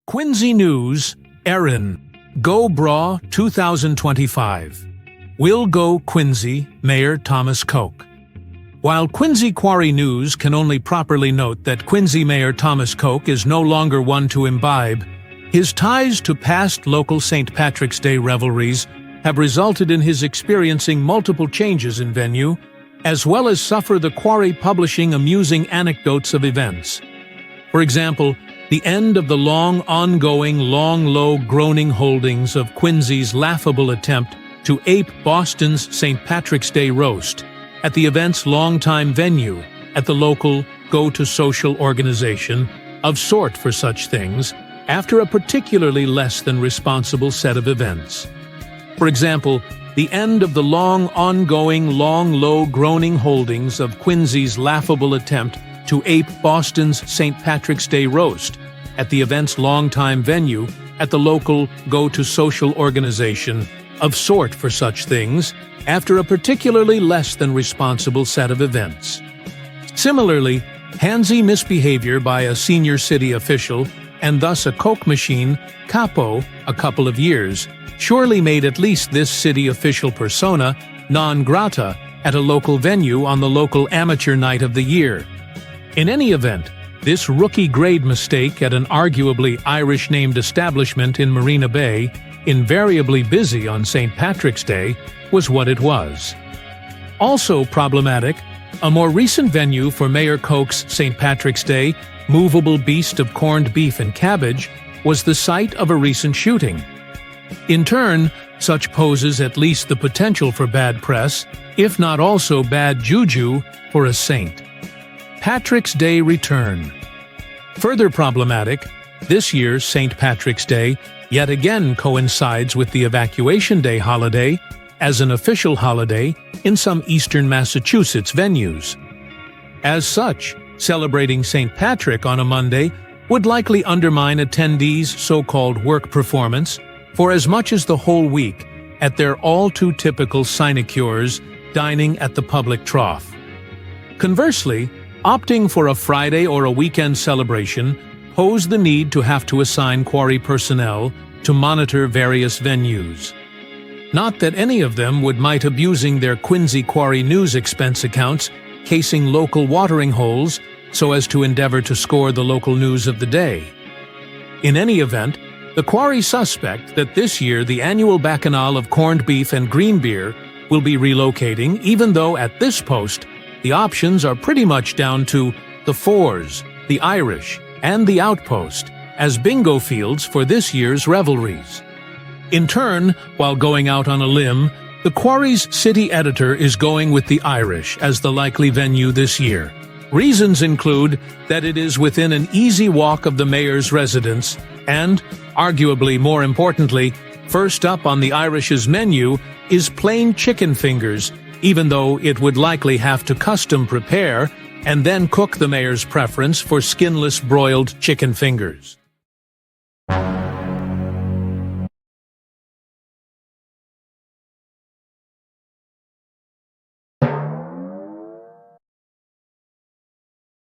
Quincy News, Erin, Go Braugh 2025. Will Go Quincy, Mayor Thomas Koch. While QuincyQuarry News can only properly note that Quincy Mayor Thomas Koch is no longer one to imbibe, his ties to past local St. Patrick's Day revelries have resulted in his experiencing multiple changes in venue, as well as suffer the quarry publishing amusing anecdotes of events. For example, the end of the long ongoing, low groaning holdings of Quincy's laughable attempt to ape Boston's St. Patrick's Day roast at the event's longtime venue at the local go-to-social organization of sort for such things after a particularly less than responsible set of events. For example, the end of the long ongoing, low groaning holdings of Quincy's laughable attempt to ape Boston's St. Patrick's Day roast at the event's longtime venue at the local go-to-social organization of sort for such things after a particularly less than responsible set of events. Similarly, handsy misbehavior by a senior city official and thus a Coke machine capo a couple of years surely made at least this city official persona non grata at a local venue on the local amateur night of the year. In any event, this rookie-grade mistake at an arguably Irish-named establishment in Marina Bay, invariably busy on St. Patrick's Day, was what it was. Also problematic, a more recent venue for Mayor Koch's St. Patrick's Day movable beast of corned beef and cabbage was the site of a recent shooting. In turn, such poses at least the potential for bad press, if not also bad juju, for a St. Patrick's Day return. Further problematic, this year's St. Patrick's Day yet again coincides with the Evacuation Day holiday as an official holiday in some eastern Massachusetts venues. As such, celebrating St. Patrick on a Monday would likely undermine attendees' so-called work performance for as much as the whole week at their all-too-typical sinecures dining at the public trough. Conversely, opting for a Friday or a weekend celebration posed the need to have to assign quarry personnel to monitor various venues. Not that any of them would mind abusing their QuincyQuarry News expense accounts, casing local watering holes so as to endeavor to score the local news of the day. In any event, the quarry suspect that this year the annual bacchanal of corned beef and green beer will be relocating, even though at this post the options are pretty much down to the Fours, the Irish, and the Outpost as bingo fields for this year's revelries. In turn, while going out on a limb, the quarry's city editor is going with the Irish as the likely venue this year. Reasons include that it is within an easy walk of the mayor's residence and, arguably more importantly, first up on the Irish's menu is plain chicken fingers, even though it would likely have to custom prepare and then cook the mayor's preference for skinless broiled chicken fingers.